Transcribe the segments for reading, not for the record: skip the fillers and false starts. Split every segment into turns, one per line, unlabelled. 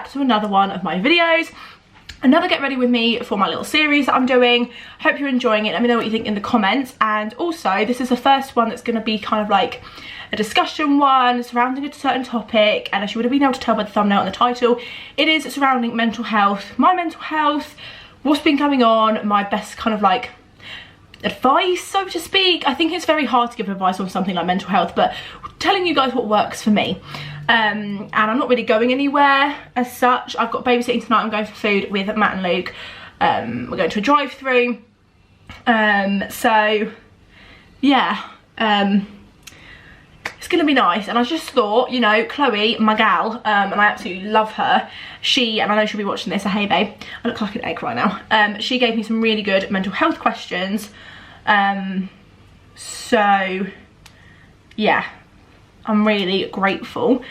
back to another one of my videos. Another get ready with me for my little series that I'm doing. Hope you're enjoying it. Let me know what you think in the comments. And also, this is the first one that's going to be kind of like a discussion one surrounding a certain topic, and as you would have been able to tell by the thumbnail and the title, it is surrounding mental health, my mental health, what's been going on, my best kind of like advice, so to speak. I think it's very hard to give advice on something like mental health, but telling you guys what works for me. And I'm not really going anywhere as such. I've got babysitting tonight. I'm going for food with Matt and Luke. We're going to a drive-through. So yeah, it's gonna be nice. And I just thought, you know, Chloe, my gal, and I absolutely love her, and I know she'll be watching this, so hey babe, I look like an egg right now. She gave me some really good mental health questions. So yeah, I'm really grateful.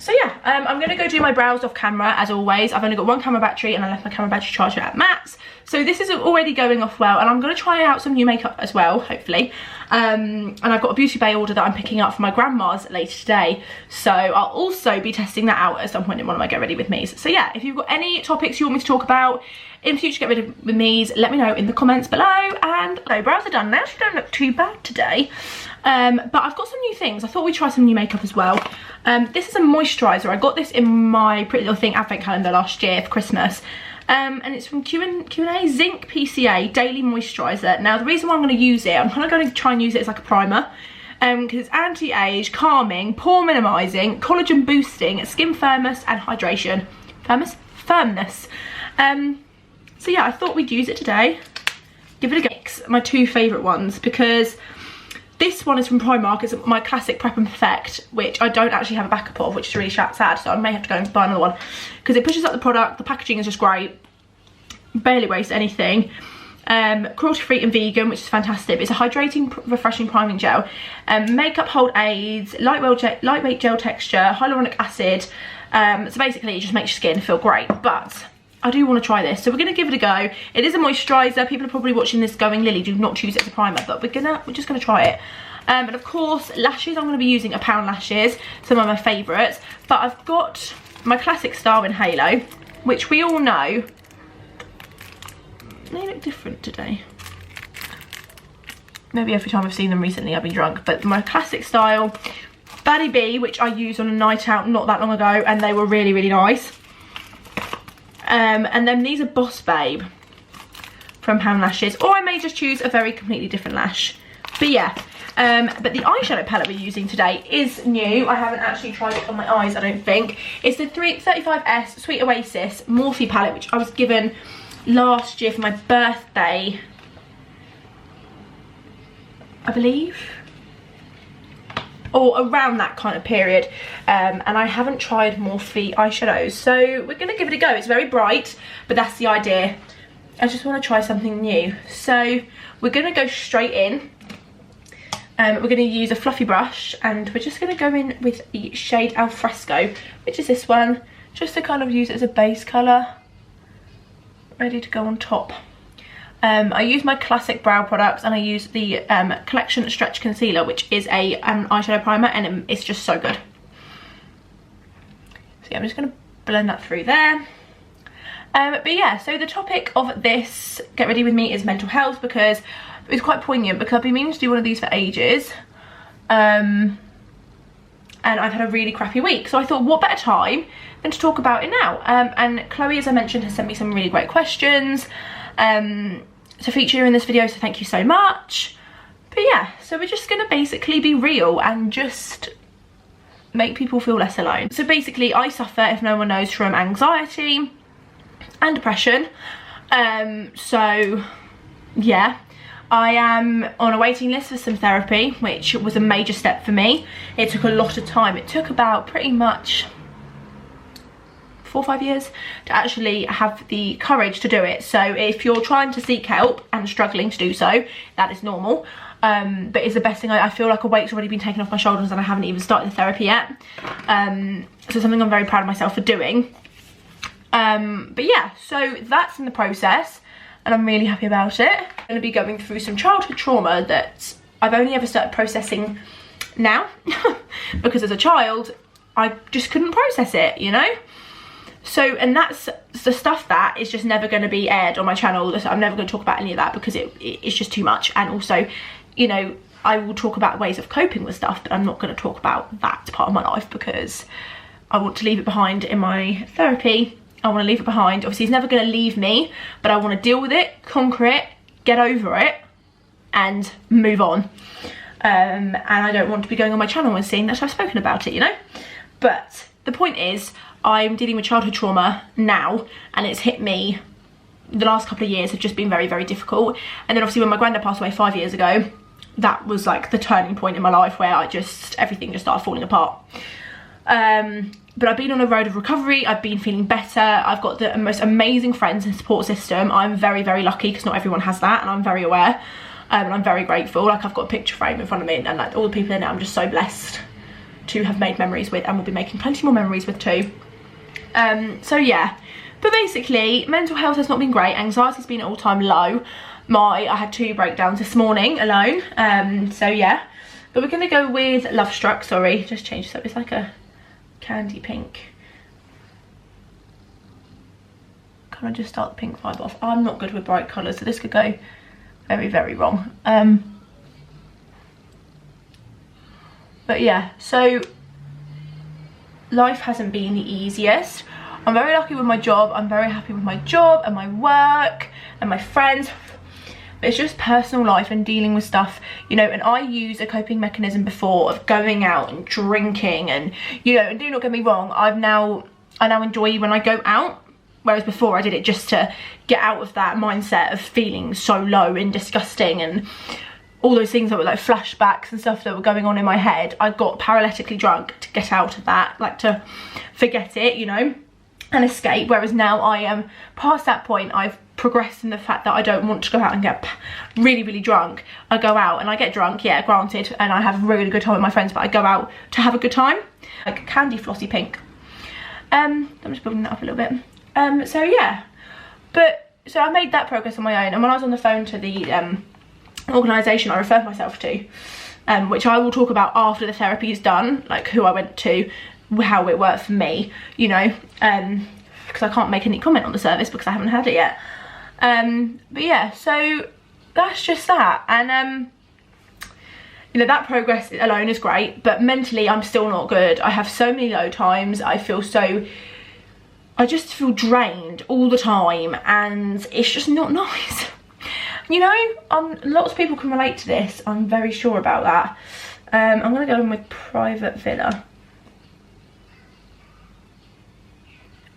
So yeah, I'm gonna go do my brows off camera as always. I've only got one camera battery and I left my camera battery charger at Matt's. So this is already going off well, and I'm gonna try out some new makeup as well, hopefully. And I've got a Beauty Bay order that I'm picking up for my grandma's later today. So I'll also be testing that out at some point in one of my Get Ready With Me's. So yeah, if you've got any topics you want me to talk about in future Get Ready With Me's, let me know in the comments below. And my brows are done now, she don't look too bad today. But I've got some new things. I thought we'd try some new makeup as well. This is a moisturiser. I got this in my Pretty Little Thing advent calendar last year for Christmas. And it's from Q&A Zinc PCA Daily Moisturiser. Now the reason why I'm going to use it, I'm kind of going to try and use it as like a primer. Because it's anti-age, calming, pore minimising, collagen boosting, skin firmness and hydration. Firmness. So yeah, I thought we'd use it today. Give it a go. My two favourite ones, because this one is from Primark. It's my classic Prep and Perfect, which I don't actually have a backup of, which is really sad, so I may have to go and buy another one, because it pushes up the product, the packaging is just great, barely wastes anything. Cruelty free and vegan, which is fantastic. It's a hydrating, refreshing priming gel. Makeup hold aids, lightweight gel texture, hyaluronic acid. So basically it just makes your skin feel great. But I do want to try this, so we're going to give it a go. It is a moisturiser. People are probably watching this going, Lily, do not choose it as a primer, but we're just going to try it. And of course, lashes, I'm going to be using a pound lashes, some of my favourites. But I've got my classic Star in Halo, which we all know. They look different today. Maybe every time I've seen them recently I've been drunk, but my classic style Baddie B, which I used on a night out not that long ago, and they were really, really nice. And then these are Boss Babe from Pound Lashes, or I may just choose a very completely different lash. But yeah, but the eyeshadow palette we're using today is new. I haven't actually tried it on my eyes, I don't think. It's the 35S Sweet Oasis Morphe palette, which I was given last year for my birthday, I believe, or around that kind of period. And I haven't tried Morphe eyeshadows, so we're gonna give it a go. It's very bright, but that's the idea. I just want to try something new, so we're gonna go straight in. We're gonna use a fluffy brush, and we're just gonna go in with the shade Alfresco, which is this one, just to kind of use it as a base colour, ready to go on top. I use my classic brow products, and I use the Collection Stretch Concealer, which is a eyeshadow primer, and it's just so good. So yeah, I'm just going to blend that through there. But yeah, so the topic of this Get Ready With Me is mental health, because it's quite poignant, because I've been meaning to do one of these for ages. And I've had a really crappy week, so I thought what better time than to talk about it now. And Chloe, as I mentioned, has sent me some really great questions to feature in this video, so thank you so much. But yeah, so we're just gonna basically be real and just make people feel less alone. So basically, I suffer, if no one knows, from anxiety and depression. So yeah, I am on a waiting list for some therapy, which was a major step for me. It took a lot of time. It took about pretty much 4 or 5 years to actually have the courage to do it. So if you're trying to seek help and struggling to do so, that is normal. But it's the best thing. I feel like a weight's already been taken off my shoulders, and I haven't even started the therapy yet. So something I'm very proud of myself for doing. But yeah, so that's in the process, and I'm really happy about it. I'm going to be going through some childhood trauma that I've only ever started processing now because as a child I just couldn't process it, you know. So, and that's the stuff that is just never going to be aired on my channel. I'm never going to talk about any of that because it's just too much. And also, you know, I will talk about ways of coping with stuff, but I'm not going to talk about that part of my life because I want to leave it behind in my therapy. I want to leave it behind. Obviously, he's never going to leave me, but I want to deal with it, conquer it, get over it, and move on. And I don't want to be going on my channel and seeing that I've spoken about it, you know? But the point is, I'm dealing with childhood trauma now, and it's hit me. The last couple of years have just been very, very difficult. And then obviously when my granddad passed away 5 years ago, that was like the turning point in my life where everything just started falling apart. But I've been on a road of recovery. I've been feeling better. I've got the most amazing friends and support system. I'm very, very lucky because not everyone has that, and I'm very aware. And I'm very grateful. Like, I've got a picture frame in front of me, and like all the people in it, I'm just so blessed to have made memories with, and will be making plenty more memories with too. So yeah, but basically mental health has not been great. Anxiety's been at all-time low. I had 2 breakdowns this morning alone. So yeah, but we're gonna go with Love Struck. Sorry, just changed, so it's like a candy pink. Can I just start the pink vibe off? I'm not good with bright colours, so this could go very, very wrong. But yeah, so life hasn't been the easiest. I'm very lucky with my job. I'm very happy with my job and my work and my friends. But it's just personal life and dealing with stuff, you know. And I use a coping mechanism before of going out and drinking, and you know, and do not get me wrong, I now enjoy when I go out, whereas before I did it just to get out of that mindset of feeling so low and disgusting and all those things that were like flashbacks and stuff that were going on in my head. I got paralytically drunk to get out of that, like to forget it, you know, and escape. Whereas now I am past that point. I've progressed in the fact that I don't want to go out and get really, really drunk. I go out and I get drunk, yeah, granted, and I have a really good time with my friends, but I go out to have a good time. Like candy flossy pink. I'm just building that up a little bit. So yeah, so I made that progress on my own. And when I was on the phone to the organisation I referred myself to, which I will talk about after the therapy is done, like who I went to, how it worked for me, you know, because I can't make any comment on the service because I haven't had it yet. But yeah, so that's just that. And you know, that progress alone is great, but mentally I'm still not good. I have so many low times. I just feel drained all the time, and it's just not nice. You know, lots of people can relate to this. I'm very sure about that. I'm going to go in with Private Villa.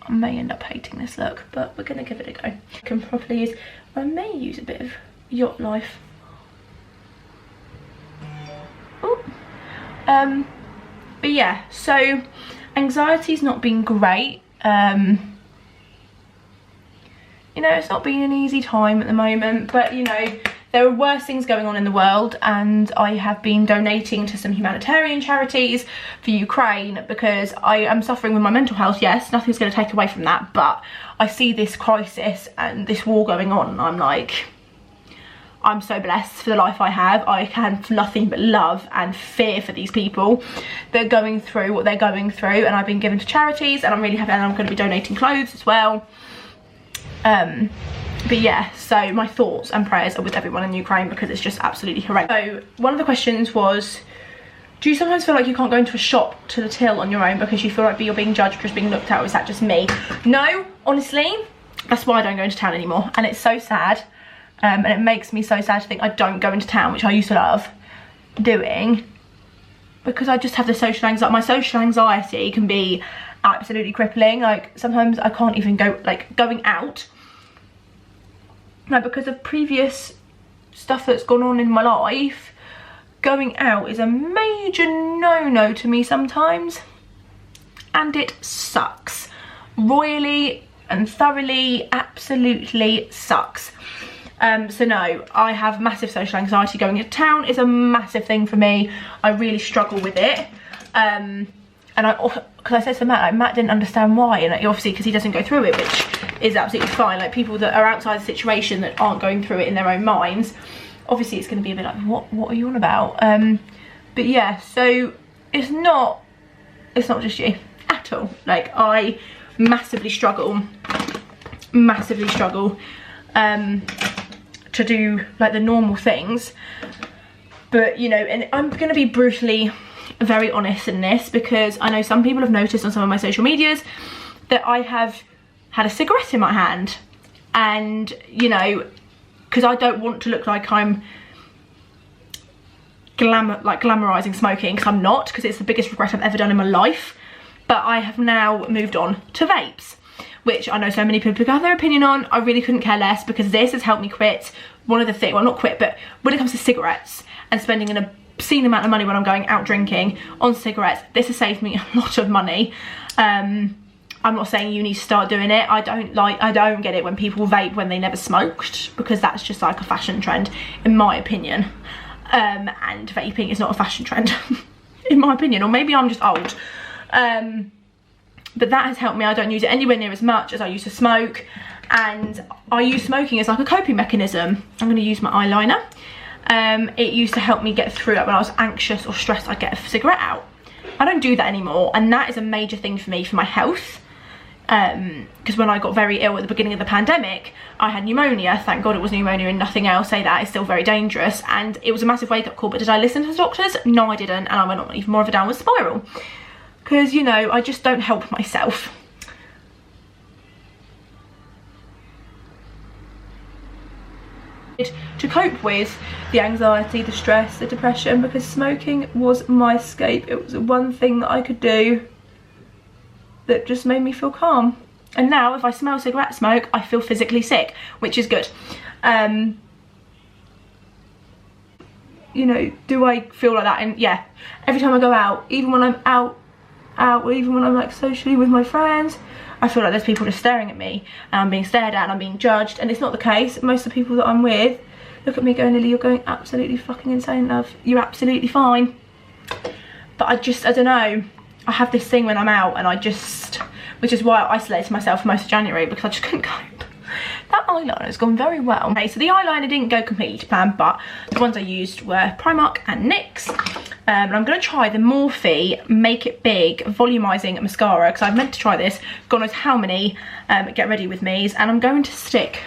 I may end up hating this look, but we're going to give it a go. I can properly use, I may use a bit of Yacht Life. Ooh. But yeah, so anxiety's not been great. You know, it's not been an easy time at the moment, but you know, there are worse things going on in the world, and I have been donating to some humanitarian charities for Ukraine because I am suffering with my mental health. Yes, nothing's going to take away from that, but I see this crisis and this war going on, and I'm like, I'm so blessed for the life I have. I can nothing but love and fear for these people. They're going through what they're going through, and I've been given to charities, and I'm really happy, and I'm going to be donating clothes as well. But yeah, so my thoughts and prayers are with everyone in Ukraine because it's just absolutely horrendous. So one of the questions was, do you sometimes feel like you can't go into a shop to the till on your own because you feel like you're being judged, just being looked at, or is that just me? No, honestly, that's why I don't go into town anymore, and it's so sad. And it makes me so sad to think I don't go into town, which I used to love doing, because I just have the social anxiety. My social anxiety can be absolutely crippling. Like sometimes I can't even go, like going out, like because of previous stuff that's gone on in my life. Going out is a major no-no to me sometimes, and it sucks royally and thoroughly, absolutely sucks. So no, I have massive social anxiety. Going into town is a massive thing for me. I really struggle with it. And because I said to Matt, like, Matt didn't understand why, and like, obviously because he doesn't go through it, which is absolutely fine. Like people that are outside the situation that aren't going through it in their own minds, obviously it's going to be a bit like, what are you on about? But yeah, so it's not just you at all. Like I massively struggle to do like the normal things. But you know, and I'm gonna be brutally very honest in this, because I know some people have noticed on some of my social medias that I have had a cigarette in my hand, and you know, because I don't want to look like I'm glamorizing smoking, because I'm not, because it's the biggest regret I've ever done in my life. But I have now moved on to vapes, which I know so many people have their opinion on. I really couldn't care less, because this has helped me quit one of the things, well not quit, but when it comes to cigarettes and spending an obscene amount of money when I'm going out drinking on cigarettes, this has saved me a lot of money. I'm not saying you need to start doing it. I don't get it when people vape when they never smoked, because that's just like a fashion trend in my opinion. And vaping is not a fashion trend in my opinion, or maybe I'm just old. But that has helped me. I don't use it anywhere near as much as I used to smoke, and I use smoking as like a coping mechanism. I'm going to use my eyeliner. It used to help me get through, like when I was anxious or stressed, I'd get a cigarette out. I don't do that anymore, and that is a major thing for me, for my health. Because when I got very ill at the beginning of the pandemic, I had pneumonia. Thank God it was pneumonia and nothing else. Say that, it's still very dangerous, and it was a massive wake-up call. But did I listen to the doctors? No, I didn't, and I went on even more of a downward spiral, because you know, I just don't help myself. To cope with the anxiety, the stress, the depression, because smoking was my escape. It was the one thing that I could do that just made me feel calm. And now if I smell cigarette smoke, I feel physically sick, which is good. You know, do I feel like that? And yeah, every time I go out, even when I'm out, or even when I'm like socially with my friends, I feel like there's people just staring at me, and I'm being stared at and I'm being judged, and it's not the case. Most of the people that I'm with look at me going, Lily, you're going absolutely fucking insane, love. You're absolutely fine. But I don't know. I have this thing when I'm out, and which is why I isolated myself for most of January, because I just couldn't cope. That eyeliner has gone very well. Okay, so the eyeliner didn't go completely to plan, but the ones I used were Primark and NYX. And I'm going to try the Morphe Make It Big Volumizing Mascara, because I've meant to try this, God knows how many Get Ready With Me's, and I'm going to stick.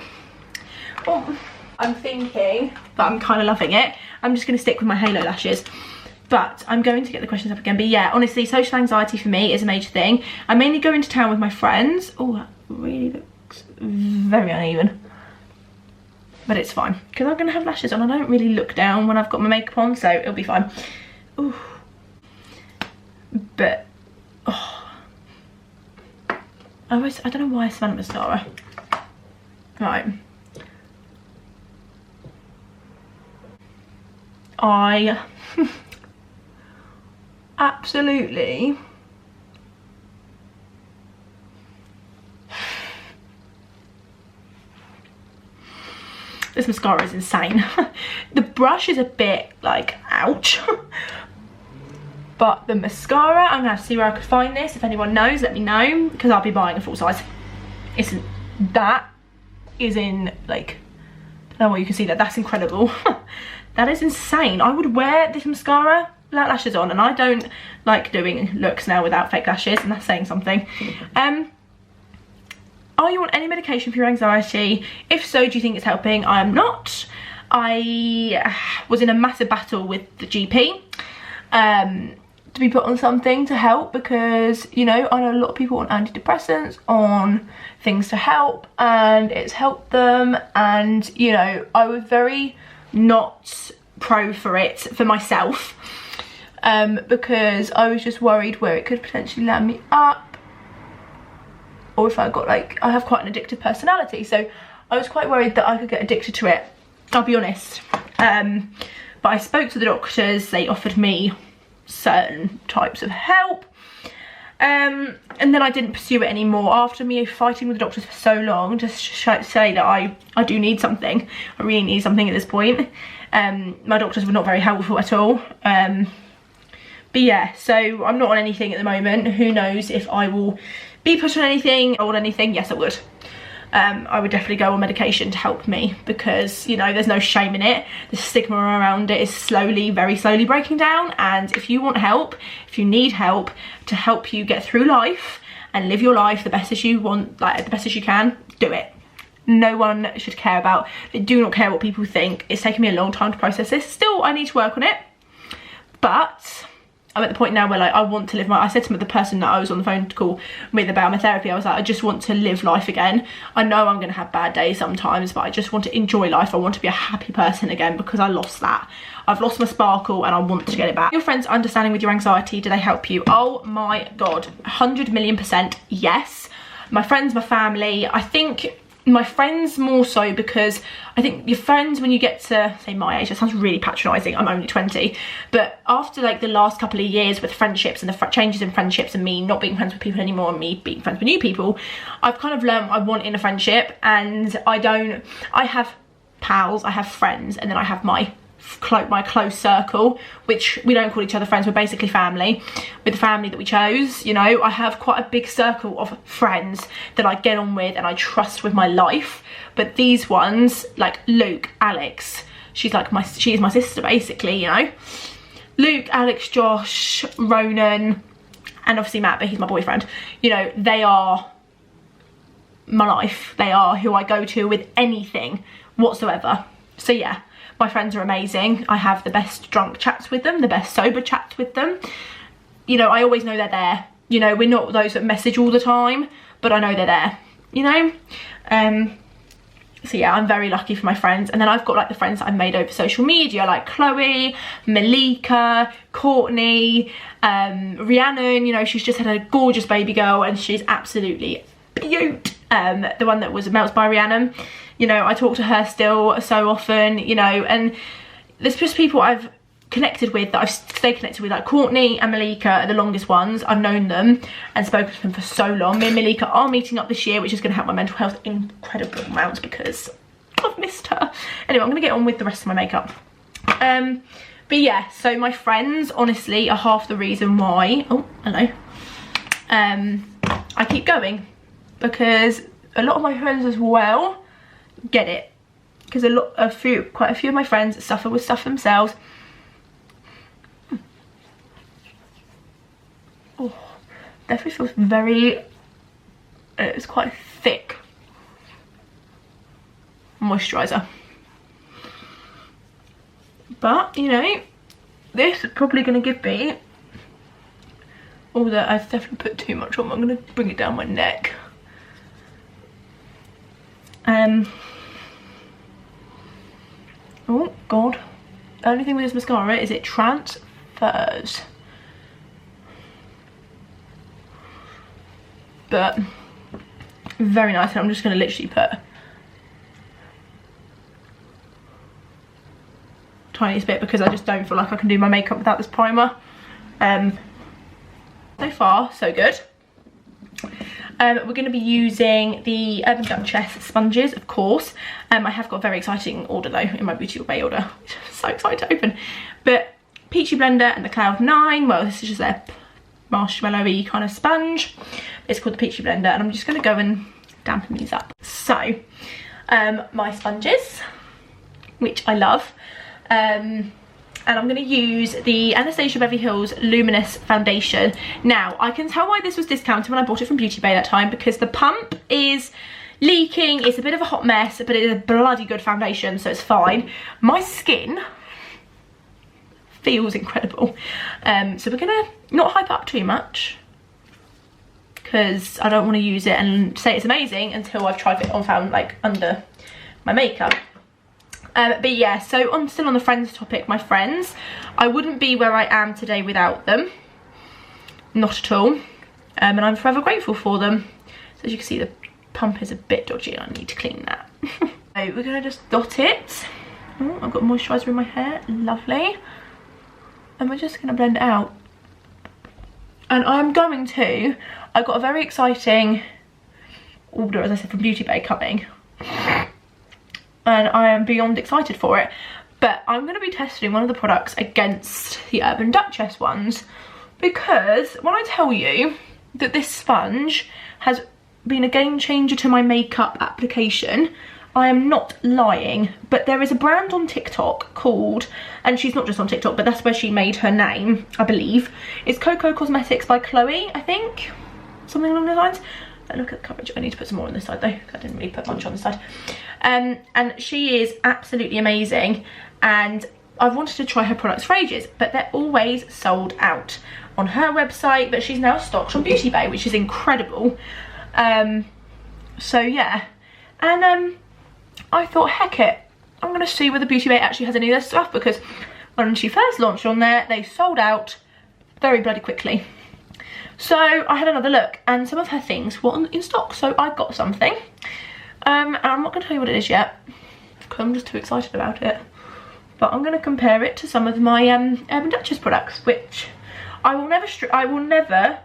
Oh, I'm thinking, but I'm kind of loving it, I'm just going to stick with my halo lashes. But I'm going to get the questions up again. But yeah, honestly, social anxiety for me is a major thing. I mainly go into town with my friends. Oh, that really looks very uneven. But it's fine, because I'm going to have lashes on. I don't really look down when I've got my makeup on, so it'll be fine. Ooh. But, oh. I don't know why I smell mascara. Right. I absolutely this mascara is insane. The brush is a bit like ouch. But the mascara, I'm gonna have to see where I could find this. If anyone knows, let me know, because I'll be buying a full size. That is in, like, I don't know what you can see that. That's incredible. That is insane. I would wear this mascara without lashes on, and I don't like doing looks now without fake lashes, and that's saying something. Are you on any medication for your anxiety? If so, do you think it's helping? I am not. I was in a massive battle with the GP to be put on something to help, because, you know, I know a lot of people on antidepressants, on things to help, and it's helped them. And, you know, I was very not pro for it for myself, because I was just worried where it could potentially land me up, or if I got, like, I have quite an addictive personality, so I was quite worried that I could get addicted to it, I'll be honest. But I spoke to the doctors, they offered me certain types of help, and then I didn't pursue it anymore after me fighting with the doctors for so long, just to say that I do need something. I really need something at this point. My doctors were not very helpful at all. But yeah, so I'm not on anything at the moment. Who knows if I will be put on anything or on anything. Yes, I would. I would definitely go on medication to help me, because, you know, there's no shame in it. The stigma around it is slowly, very slowly breaking down, and if you want help, if you need help to help you get through life and live your life the best as you want, like the best as you can. Do it. No one should care about, they do not care what people think. It's taken me a long time to process this. Still, I need to work on it, but I'm at the point now where like I want to live my, I said to the person that I was on the phone to call with about my therapy, I was like, I just want to live life again. I know I'm going to have bad days sometimes, but I just want to enjoy life. I want to be a happy person again, because I lost that. I've lost my sparkle and I want to get it back. Your friends understanding with your anxiety, do they help you? Oh my God, 100,000,000% yes. My friends, my family, I think my friends more so, because I think your friends, when you get to say my age, that sounds really patronising, I'm only 20, but after like the last couple of years with friendships and the changes in friendships and me not being friends with people anymore and me being friends with new people, I've kind of learned what I want in a friendship. And I have pals, I have friends, and then I have my close circle, which we don't call each other friends, we're basically family, with the family that we chose. You know, I have quite a big circle of friends that I get on with and I trust with my life. But these ones, like Luke, Alex, she is my sister basically, you know. Luke, Alex, Josh, Ronan, and obviously Matt, but he's my boyfriend. You know, they are my life. They are who I go to with anything whatsoever. So yeah, my friends are amazing. I have the best drunk chats with them, the best sober chats with them. You know, I always know they're there. You know, we're not those that message all the time, but I know they're there, you know? So yeah, I'm very lucky for my friends. And then I've got like the friends that I've made over social media, like Chloe, Malika, Courtney, Rhiannon, you know, she's just had a gorgeous baby girl and she's absolutely beaut. The one that was Melts by Rhiannon. You know, I talk to her still so often, you know, and there's just people I've connected with that I've stayed connected with, like Courtney and Malika are the longest ones. I've known them and spoken to them for so long. Me and Malika are meeting up this year, which is going to help my mental health incredible amounts because I've missed her. Anyway, I'm going to get on with the rest of my makeup. But yeah, so my friends honestly are half the reason why, oh, hello, I keep going, because a lot of my friends as well get it, because quite a few of my friends suffer with stuff themselves. Oh, definitely feels very, it's quite thick moisturiser, but you know, this is probably going to give me, although I've definitely put too much on, I'm going to bring it down my neck. Oh God, the only thing with this mascara is it transfers, but very nice. And I'm just going to literally put tiniest bit because I just don't feel like I can do my makeup without this primer. So far so good. We're going to be using the Urban Duchess sponges, of course. I have got a very exciting order though in my Beauty Bay order. So excited to open. But Peachy Blender and the Cloud 9. Well, this is just a marshmallowy kind of sponge. It's called the Peachy Blender, and I'm just going to go and dampen these up. So, my sponges, which I love. And I'm going to use the Anastasia Beverly Hills Luminous Foundation. Now, I can tell why this was discounted when I bought it from Beauty Bay that time, because the pump is leaking. It's a bit of a hot mess, but it is a bloody good foundation, so it's fine. My skin feels incredible. So we're going to not hype up too much, because I don't want to use it and say it's amazing until I've tried it on, found like under my makeup. But yeah, so still on the friends topic, my friends, I wouldn't be where I am today without them. Not at all. And I'm forever grateful for them. So as you can see, the pump is a bit dodgy and I need to clean that. So we're going to just dot it. Oh, I've got moisturiser in my hair, lovely. And we're just going to blend it out. And I've got a very exciting order, as I said, from Beauty Bay coming. And I am beyond excited for it. But I'm going to be testing one of the products against the Urban Duchess ones, because when I tell you that this sponge has been a game changer to my makeup application, I am not lying. But there is a brand on TikTok called, and she's not just on TikTok, but that's where she made her name, I believe. It's Coco Cosmetics by Chloe, I think. something along those lines. Look at the coverage. I need to put some more on this side though. I didn't really put much on this side. And she is absolutely amazing, and I've wanted to try her products for ages, but they're always sold out on her website, but she's now stocked on Beauty Bay, which is incredible. So yeah, and I thought, heck it, I'm gonna see whether Beauty Bay actually has any of their stuff, because when she first launched on there, they sold out very bloody quickly. So I had another look, and some of her things were in stock, so I got something. And I'm not going to tell you what it is yet, because I'm just too excited about it. But I'm going to compare it to some of my Urban Duchess products, which I will never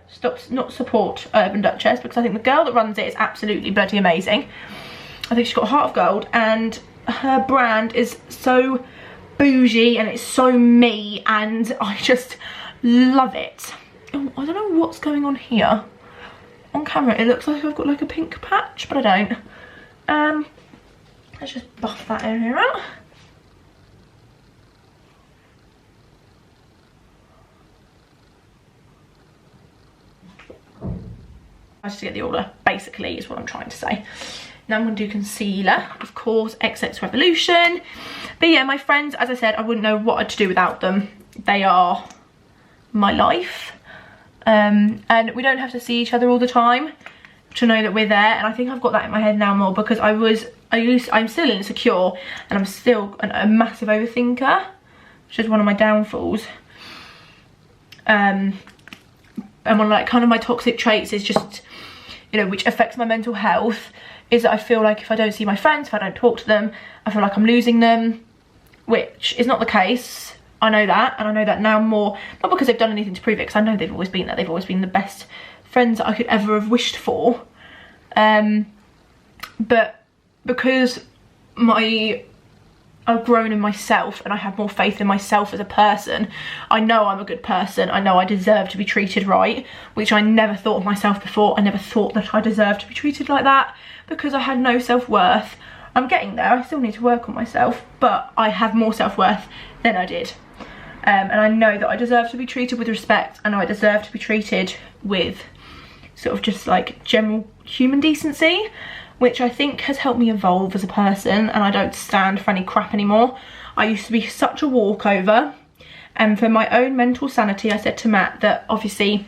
not support Urban Duchess, because I think the girl that runs it is absolutely bloody amazing. I think she's got a heart of gold, and her brand is so bougie and it's so me, and I just love it. Oh, I don't know what's going on here. On camera it looks like I've got like a pink patch, but I don't. Let's just buff that area out. I just to get the order, basically, is what I'm trying to say. Now I'm going to do concealer, of course, XX Revolution. But yeah, my friends, as I said, I wouldn't know what to do without them. They are my life. And we don't have to see each other all the time to know that we're there, and I think I've got that in my head now more, because I'm still insecure, and I'm still a massive overthinker, which is one of my downfalls. And one of like kind of my toxic traits is just, you know, which affects my mental health, is that I feel like if I don't see my friends, if I don't talk to them, I feel like I'm losing them, which is not the case. I know that, and I know that now more, not because they've done anything to prove it, because I know they've always been there, they've always been the best friends that I could ever have wished for, but because I've grown in myself and I have more faith in myself as a person, I know I'm a good person, I know I deserve to be treated right, which I never thought of myself before. I never thought that I deserved to be treated like that, because I had no self-worth. I'm getting there, I still need to work on myself, but I have more self-worth than I did. And I know that I deserve to be treated with respect. I know I deserve to be treated with sort of just like general human decency, which I think has helped me evolve as a person, and I don't stand for any crap anymore. I used to be such a walkover, and for my own mental sanity, I said to Matt that obviously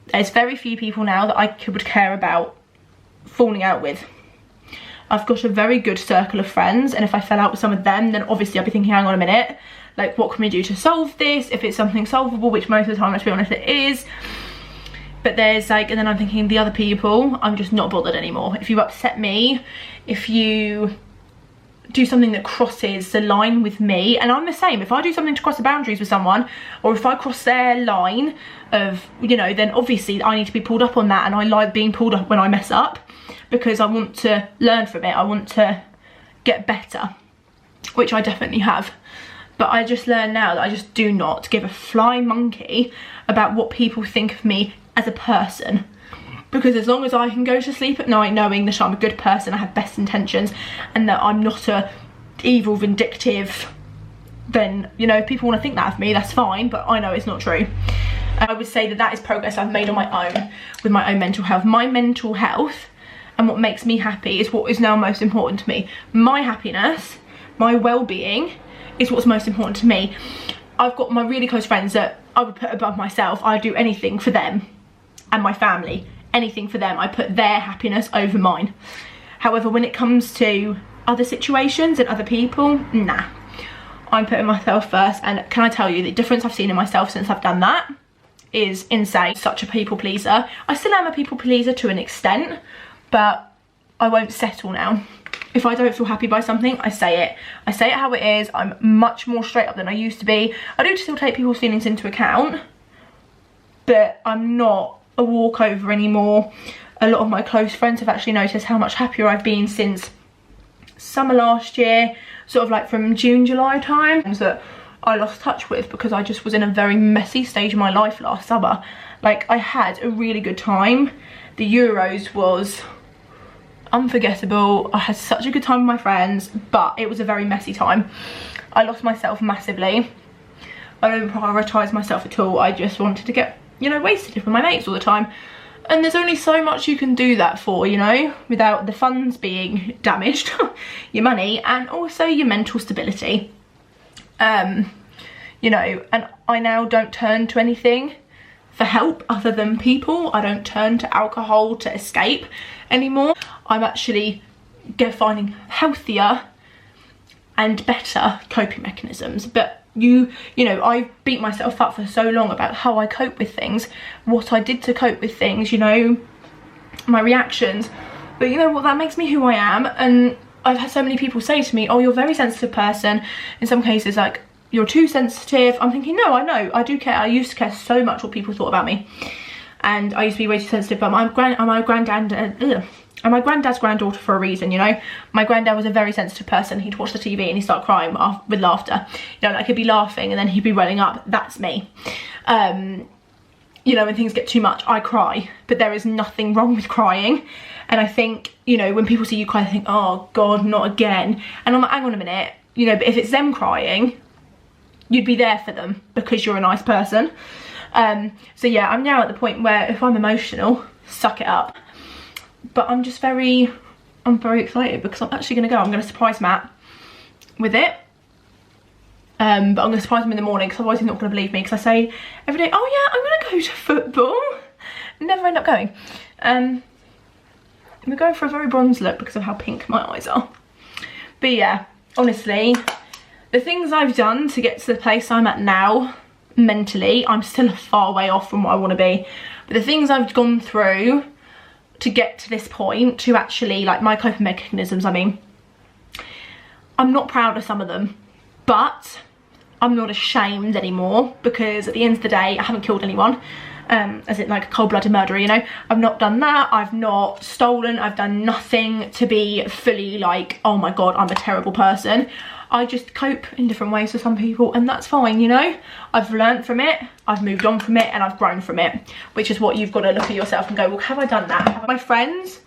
there's very few people now that I would care about falling out with. I've got a very good circle of friends, and if I fell out with some of them, then obviously I'd be thinking, hang on a minute, like what can we do to solve this, if it's something solvable, which most of the time, let's be honest, it is. But there's like, and then I'm thinking the other people, I'm just not bothered anymore. If you upset me, if you do something that crosses the line with me, and I'm the same, if I do something to cross the boundaries with someone, or if I cross their line of, you know, then obviously I need to be pulled up on that, and I like being pulled up when I mess up, because I want to learn from it, I want to get better, which I definitely have. But I just learned now that I just do not give a flying monkey about what people think of me as a person, because as long as I can go to sleep at night knowing that I'm a good person, I have best intentions, and that I'm not a evil, vindictive, then, you know, if people want to think that of me, that's fine, but I know it's not true. I would say that that is progress I've made on my own with my own mental health. My mental health and what makes me happy is what is now most important to me. My happiness, my well-being is what's most important to me. I've got my really close friends that I would put above myself. I'd do anything for them and my family, anything for them. I put their happiness over mine. However, when it comes to other situations and other people, nah, I'm putting myself first. And can I tell you, the difference I've seen in myself since I've done that is insane. Such a people pleaser. I still am a people pleaser to an extent, but I won't settle now. If I don't feel happy by something, I say it. I say it how it is. I'm much more straight up than I used to be. I do still take people's feelings into account, but I'm not a walkover anymore. A lot of my close friends have actually noticed how much happier I've been since summer last year, sort of like from June, July time, that I lost touch with because I just was in a very messy stage of my life last summer. Like, I had a really good time. The Euros was unforgettable. I had such a good time with my friends, but it was a very messy time. I lost myself massively. I didn't prioritise myself at all. I just wanted to get, you know, wasted with my mates all the time. And there's only so much you can do that for, you know, without the funds being damaged, your money, and also your mental stability. You know, and I now don't turn to anything for help other than people. I don't turn to alcohol to escape anymore. I'm actually finding healthier and better coping mechanisms. But you know, I beat myself up for so long about how I cope with things, what I did to cope with things, you know, my reactions. But you know what, that makes me who I am. And I've had so many people say to me, oh, you're a very sensitive person. In some cases, like, you're too sensitive. I'm thinking, no, I know, I do care. I used to care so much what people thought about me. And I used to be way too sensitive, but I'm my granddad's granddaughter for a reason, you know. My granddad was a very sensitive person. He'd watch the TV and he'd start crying with laughter. You know, like he'd be laughing and then he'd be welling up. That's me. You know, when things get too much, I cry. But there is nothing wrong with crying. And I think, you know, when people see you cry, they think, oh God, not again. And I'm like, hang on a minute. You know, but if it's them crying, you'd be there for them because you're a nice person. So yeah, I'm now at the point where if I'm emotional, suck it up. But I'm very excited because I'm actually going to go. I'm going to surprise Matt with it. But I'm going to surprise him in the morning because otherwise he's not going to believe me. Because I say every day, oh yeah, I'm going to go to football. Never end up going. We're going for a very bronze look because of how pink my eyes are. But yeah, honestly, the things I've done to get to the place I'm at now, mentally, I'm still a far way off from what I want to be. But the things I've gone through to get to this point, to actually, like, my coping mechanisms, I mean, I'm not proud of some of them, but I'm not ashamed anymore because at the end of the day, I haven't killed anyone, as in like a cold-blooded murderer, you know. I've not done that, I've not stolen, I've done nothing to be fully like, oh my God, I'm a terrible person. I just cope in different ways for some people, and that's fine, you know. I've learned from it, I've moved on from it, and I've grown from it, which is what you've got to look at yourself and go, well, have I done that? My friends,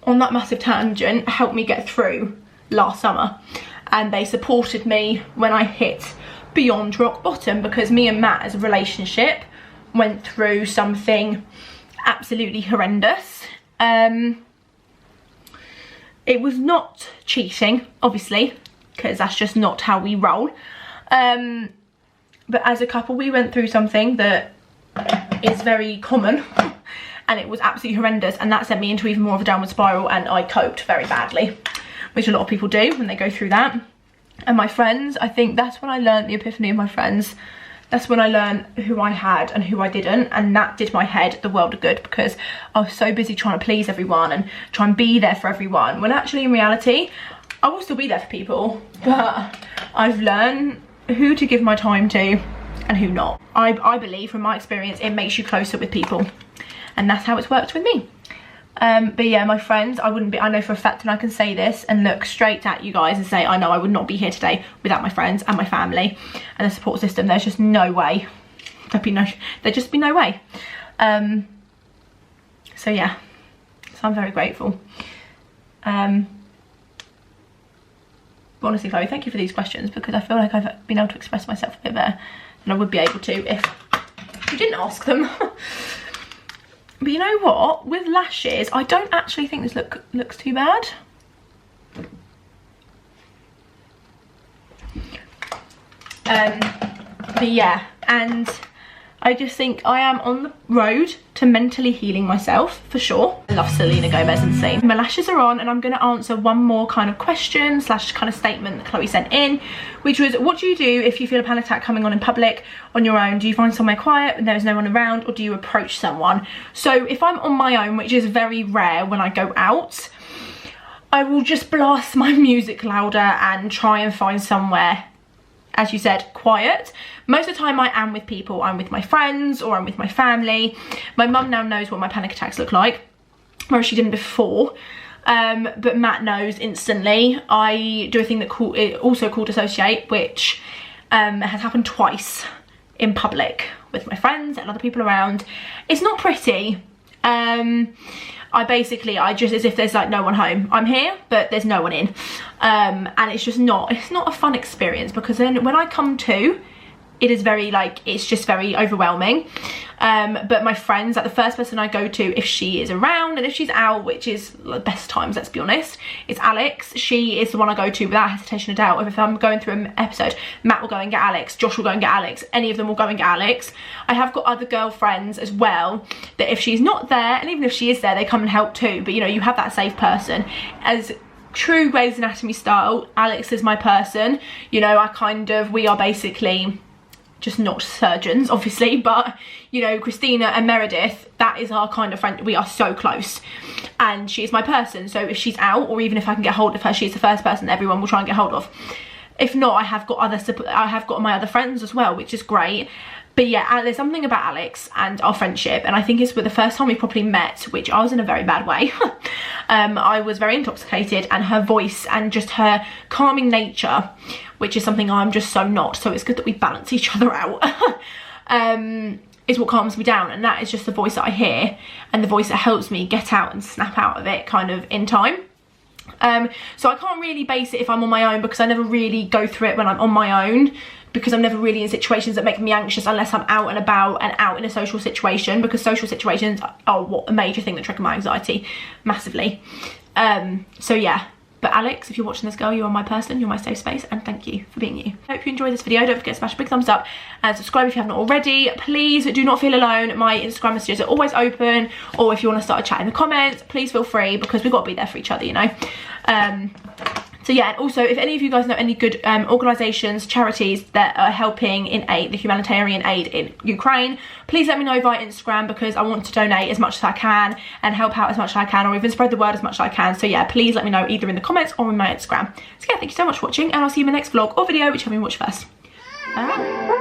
on that massive tangent, helped me get through last summer, and they supported me when I hit beyond rock bottom, because me and Matt as a relationship went through something absolutely horrendous. It was not cheating, obviously, because that's just not how we roll. But as a couple, we went through something that is very common, and it was absolutely horrendous, and that sent me into even more of a downward spiral, and I coped very badly, which a lot of people do when they go through that. And my friends, I think that's when I learned the epiphany of my friends. That's when I learned who I had and who I didn't, and that did my head the world of good, because I was so busy trying to please everyone and try and be there for everyone, when actually in reality I will still be there for people, but I've learned who to give my time to and who not. I believe from my experience it makes you closer with people, and that's how it's worked with me. But yeah, my friends, I know for a fact, and I can say this and look straight at you guys and say, I know I would not be here today without my friends and my family and the support system. There's just no way. There'd just be no way. So yeah, so I'm very grateful. Honestly, Chloe, thank you for these questions, because I feel like I've been able to express myself a bit better than I would be able to if you didn't ask them. But you know what? With lashes, I don't actually think this looks too bad. But yeah, and I just think I am on the road to mentally healing myself, for sure. I love Selena Gomez and Scene. My lashes are on, and I'm going to answer one more kind of question slash kind of statement that Chloe sent in, which was, what do you do if you feel a panic attack coming on in public on your own? Do you find somewhere quiet and there's no one around, or do you approach someone? So if I'm on my own, which is very rare when I go out, I will just blast my music louder and try and find somewhere, as you said, quiet. Most of the time I am with people. I'm with my friends or I'm with my family. My mum now knows what my panic attacks look like, whereas she didn't before. But Matt knows instantly. I do a thing that also called dissociate, which has happened twice in public with my friends and other people around. It's not pretty. I just, as if there's like no one home. I'm here, but there's no one in. And it's just not a fun experience, because then when I come to, it is very like, it's just very overwhelming. But my friends, like the first person I go to if she is around, and if she's out, which is the best times, let's be honest, it's Alex. She is the one I go to without hesitation or doubt. If I'm going through an episode, Matt will go and get Alex, Josh will go and get Alex, any of them will go and get Alex. I have got other girlfriends as well that if she's not there, and even if she is there, they come and help too. But you know, you have that safe person. As true Grey's Anatomy style, Alex is my person. You know, we are basically just not surgeons, obviously, but you know, Christina and Meredith, that is our kind of friend. We are so close, and she is my person. So if she's out, or even if I can get hold of her, she's the first person that everyone will try and get hold of. If not, I have got my other friends as well, which is great. But yeah, there's something about Alex and our friendship, and I think it's the first time we properly met, which I was in a very bad way. I was very intoxicated, and her voice and just her calming nature, which is something I'm just so not, so it's good that we balance each other out, is what calms me down. And that is just the voice that I hear, and the voice that helps me get out and snap out of it kind of in time. So I can't really base it if I'm on my own, because I never really go through it when I'm on my own, because I'm never really in situations that make me anxious unless I'm out and about and out in a social situation, because social situations are a major thing that trigger my anxiety massively. So yeah, but Alex, if you're watching this, girl, you are my person, you're my safe space, and thank you for being you. I hope you enjoyed this video. Don't forget to smash a big thumbs up and subscribe if you haven't already. Please do not feel alone. My Instagram messages are always open, or if you want to start a chat in the comments, please feel free, because we've got to be there for each other, you know. So yeah, and also if any of you guys know any good organisations, charities that are helping in the humanitarian aid in Ukraine, please let me know via Instagram, because I want to donate as much as I can and help out as much as I can, or even spread the word as much as I can. So yeah, please let me know either in the comments or in my Instagram. So yeah, thank you so much for watching, and I'll see you in my next vlog or video, whichever you watch first. Bye.